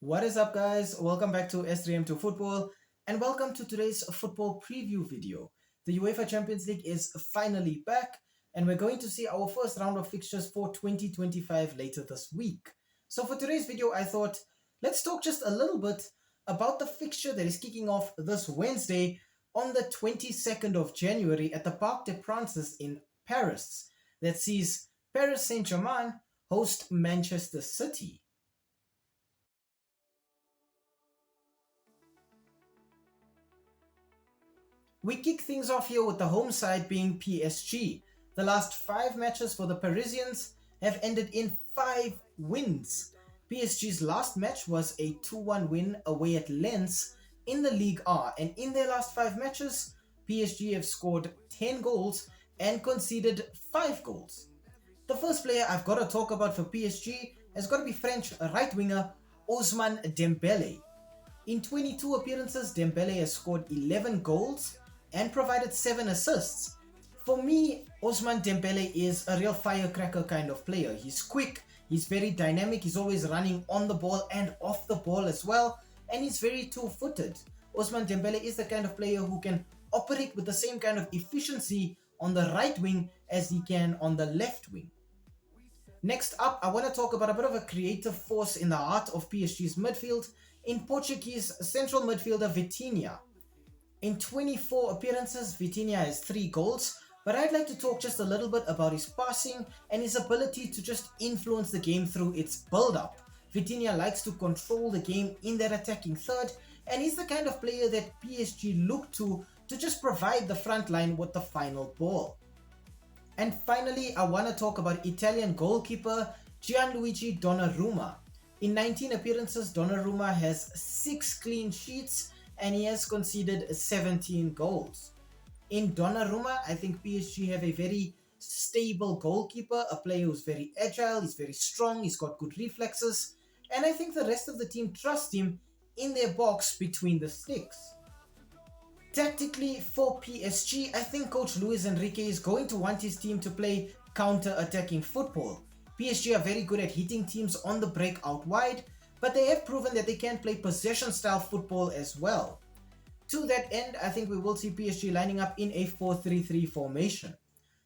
What is up, guys? Welcome back to S3M2 Football and welcome to today's football preview video. The UEFA Champions League is finally back and we're going to see our first round of fixtures for 2025 later this week. So for today's video, I thought let's talk just a little bit about the fixture that is kicking off this Wednesday on the 22nd of January at the Parc des Princes in Paris that sees Paris Saint-Germain host Manchester City. We kick things off here with the home side being PSG. The last 5 matches for the Parisians have ended in 5 wins. PSG's last match was a 2-1 win away at Lens in the Ligue A, and in their last 5 matches, PSG have scored 10 goals and conceded 5 goals. The first player I've got to talk about for PSG has got to be French right winger Ousmane Dembele. In 22 appearances, Dembele has scored 11 goals and provided 7 assists. For me, Ousmane Dembele is a real firecracker kind of player. He's quick, he's very dynamic, he's always running on the ball and off the ball as well, and he's very two-footed. Ousmane Dembele is the kind of player who can operate with the same kind of efficiency on the right wing as he can on the left wing. Next up, I want to talk about a bit of a creative force in the heart of PSG's midfield in Portuguese central midfielder Vitinha. In 24 appearances, Vitinha has 3 goals, but I'd like to talk just a little bit about his passing and his ability to just influence the game through its build-up. Vitinha likes to control the game in that attacking third, and he's the kind of player that PSG look to just provide the front line with the final ball. And finally, I want to talk about Italian goalkeeper Gianluigi Donnarumma. In 19 appearances, Donnarumma has 6 clean sheets and he has conceded 17 goals. In Donnarumma, I think PSG have a very stable goalkeeper, a player who's very agile, he's very strong, he's got good reflexes, and I think the rest of the team trust him in their box between the sticks. Tactically for PSG, I think Coach Luis Enrique is going to want his team to play counter-attacking football. PSG are very good at hitting teams on the break out wide, but they have proven that they can play possession-style football as well. To that end, I think we will see PSG lining up in a 4-3-3 formation.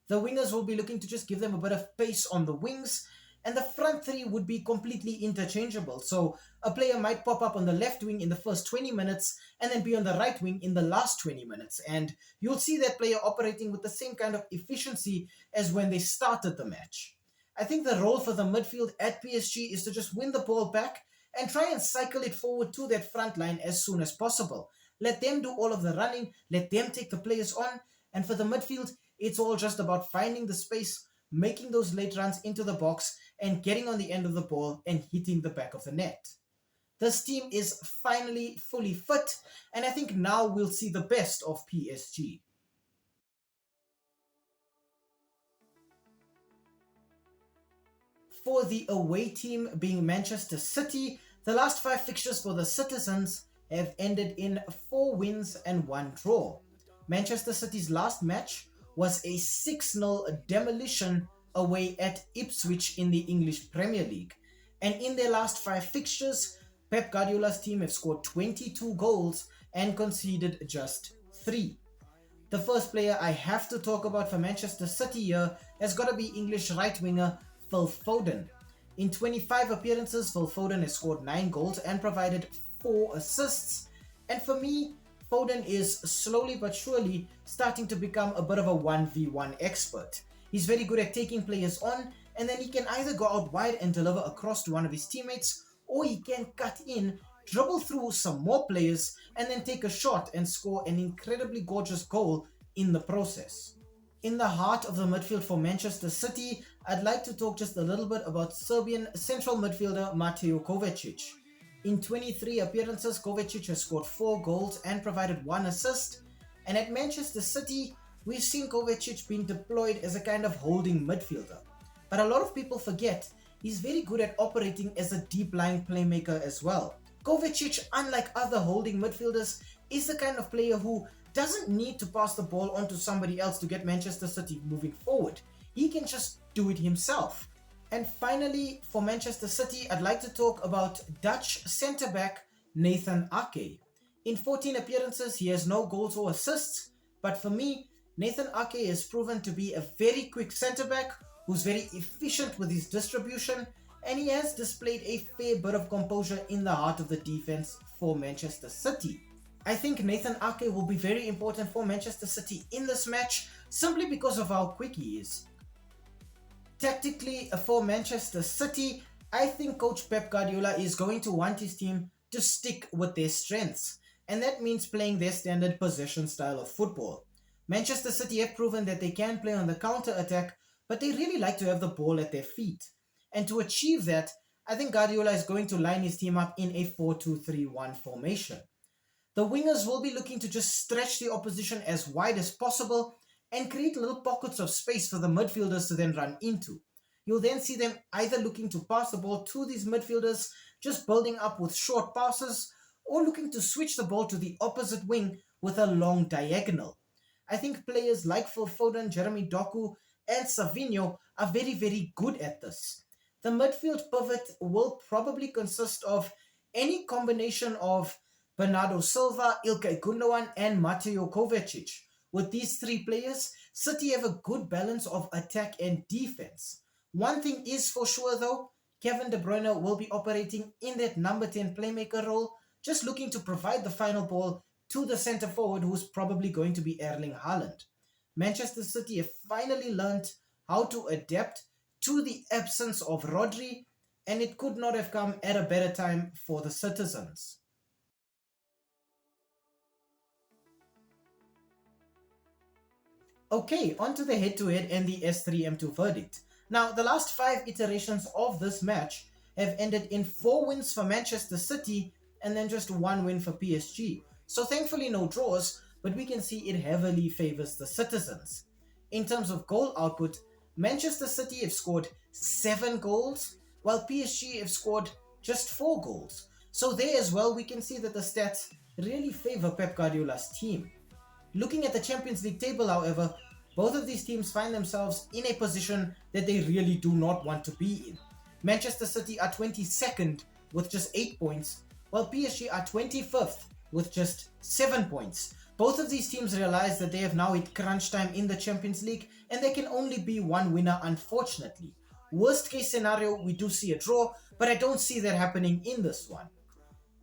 The wingers will be looking to just give them a bit of pace on the wings, and the front three would be completely interchangeable. So a player might pop up on the left wing in the first 20 minutes and then be on the right wing in the last 20 minutes. And you'll see that player operating with the same kind of efficiency as when they started the match. I think the role for the midfield at PSG is to just win the ball back and try and cycle it forward to that front line as soon as possible. Let them do all of the running, let them take the players on, and for the midfield, it's all just about finding the space, making those late runs into the box, and getting on the end of the ball and hitting the back of the net. This team is finally fully fit, and I think now we'll see the best of PSG. For the away team being Manchester City, the last 5 fixtures for the Citizens have ended in 4 wins and 1 draw. Manchester City's last match was a 6-0 demolition away at Ipswich in the English Premier League. And in their last 5 fixtures, Pep Guardiola's team have scored 22 goals and conceded just 3. The first player I have to talk about for Manchester City here has got to be English right winger Phil Foden. In 25 appearances, Phil Foden has scored 9 goals and provided 4 assists. And for me, Foden is slowly but surely starting to become a bit of a 1v1 expert. He's very good at taking players on, and then he can either go out wide and deliver across to one of his teammates, or he can cut in, dribble through some more players, and then take a shot and score an incredibly gorgeous goal in the process. In the heart of the midfield for Manchester City, I'd like to talk just a little bit about Serbian central midfielder Mateo Kovacic. In 23 appearances, Kovacic has scored 4 goals and provided 1 assist. And at Manchester City, we've seen Kovacic being deployed as a kind of holding midfielder. But a lot of people forget he's very good at operating as a deep-lying playmaker as well. Kovacic, unlike other holding midfielders, is the kind of player who doesn't need to pass the ball on to somebody else to get Manchester City moving forward. He can just do it himself. And finally, for Manchester City, I'd like to talk about Dutch centre-back Nathan Ake. In 14 appearances, he has no goals or assists, but for me, Nathan Ake has proven to be a very quick centre-back who's very efficient with his distribution, and he has displayed a fair bit of composure in the heart of the defense for Manchester City. I think Nathan Ake will be very important for Manchester City in this match simply because of how quick he is. Tactically, for Manchester City, I think Coach Pep Guardiola is going to want his team to stick with their strengths, and that means playing their standard possession style of football. Manchester City have proven that they can play on the counter attack, but they really like to have the ball at their feet. And to achieve that, I think Guardiola is going to line his team up in a 4-2-3-1 formation. The wingers will be looking to just stretch the opposition as wide as possible and create little pockets of space for the midfielders to then run into. You'll then see them either looking to pass the ball to these midfielders, just building up with short passes, or looking to switch the ball to the opposite wing with a long diagonal. I think players like Phil Foden, Jeremy Doku, and Savinho are very, very good at this. The midfield pivot will probably consist of any combination of Bernardo Silva, Ilkay Gundogan, and Mateo Kovacic. With these three players, City have a good balance of attack and defense. One thing is for sure though, Kevin De Bruyne will be operating in that number 10 playmaker role, just looking to provide the final ball to the centre forward who's probably going to be Erling Haaland. Manchester City have finally learned how to adapt to the absence of Rodri, and it could not have come at a better time for the citizens. Okay, on to the head-to-head and the S3M2 verdict. Now, the last 5 iterations of this match have ended in 4 wins for Manchester City and then just 1 win for PSG. So thankfully no draws, but we can see it heavily favors the citizens. In terms of goal output, Manchester City have scored 7 goals, while PSG have scored just 4 goals. So there as well, we can see that the stats really favor Pep Guardiola's team. Looking at the Champions League table, however, both of these teams find themselves in a position that they really do not want to be in. Manchester City are 22nd with just 8 points, while PSG are 25th with just 7 points. Both of these teams realize that they have now hit crunch time in the Champions League and there can only be one winner, unfortunately. Worst case scenario, we do see a draw, but I don't see that happening in this one.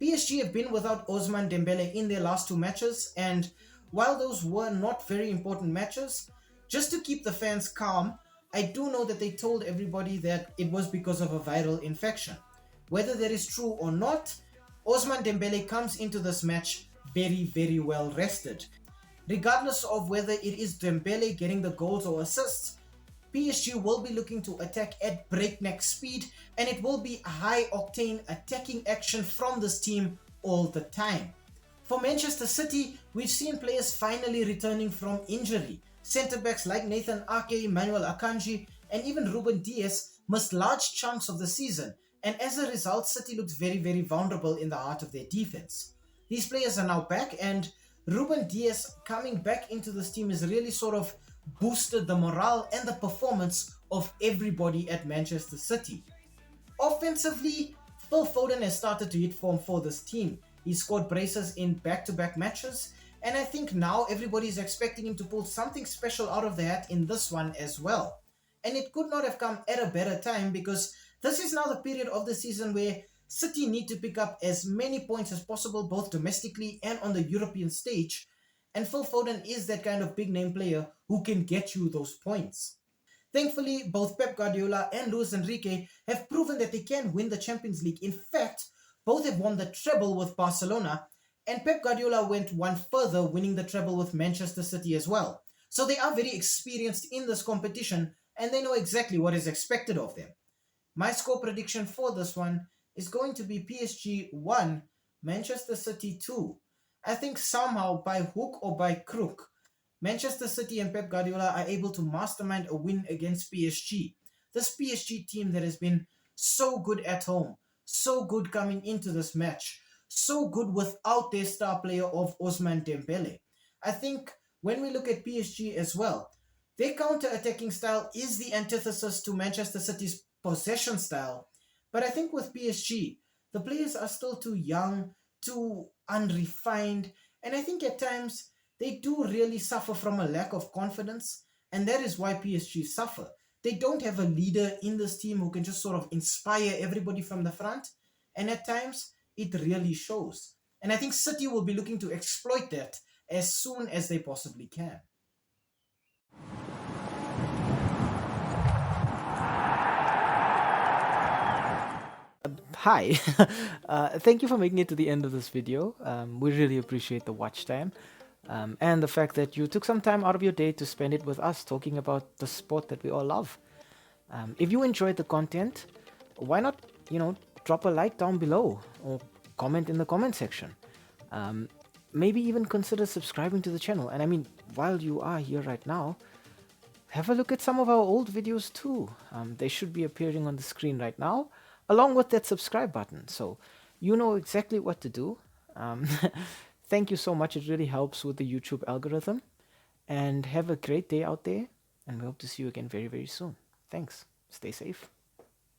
PSG have been without Ousmane Dembele in their last 2 matches, and while those were not very important matches, just to keep the fans calm, I do know that they told everybody that it was because of a viral infection. Whether that is true or not, Ousmane Dembele comes into this match very, very well rested. Regardless of whether it is Dembele getting the goals or assists, PSG will be looking to attack at breakneck speed, and it will be high-octane attacking action from this team all the time. For Manchester City, we've seen players finally returning from injury. Centre-backs like Nathan Ake, Manuel Akanji, and even Ruben Dias missed large chunks of the season, and as a result, City looked very, very vulnerable in the heart of their defense. These players are now back, and Ruben Dias coming back into this team has really sort of boosted the morale and the performance of everybody at Manchester City. Offensively, Phil Foden has started to hit form for this team. He scored braces in back-to-back matches, and I think now everybody is expecting him to pull something special out of the hat in this one as well. And it could not have come at a better time, because this is now the period of the season where City need to pick up as many points as possible, both domestically and on the European stage, and Phil Foden is that kind of big name player who can get you those points. Thankfully, both Pep Guardiola and Luis Enrique have proven that they can win the Champions League. In fact, both have won the treble with Barcelona, and Pep Guardiola went one further, winning the treble with Manchester City as well. So they are very experienced in this competition, and they know exactly what is expected of them. My score prediction for this one is going to be PSG 1, Manchester City 2. I think somehow, by hook or by crook, Manchester City and Pep Guardiola are able to mastermind a win against PSG. This PSG team that has been so good at home, so good coming into this match, so good without their star player of Ousmane Dembele. I think when we look at PSG as well, their counter-attacking style is the antithesis to Manchester City's possession style. But I think with PSG, the players are still too young, too unrefined, and I think at times they do really suffer from a lack of confidence, and that is why PSG suffer. They don't have a leader in this team who can just sort of inspire everybody from the front, and at times it really shows. And I think City will be looking to exploit that as soon as they possibly can. Hi, thank you for making it to the end of this video. We really appreciate the watch time and the fact that you took some time out of your day to spend it with us talking about the sport that we all love. If you enjoyed the content, why not, drop a like down below or comment in the comment section. Maybe even consider subscribing to the channel. And I mean, while you are here right now, have a look at some of our old videos too. They should be appearing on the screen right now, along with that subscribe button. So you know exactly what to do. Um, Thank you so much. It really helps with the YouTube algorithm. And have a great day out there. And we hope to see you again very, very soon. Thanks. Stay safe.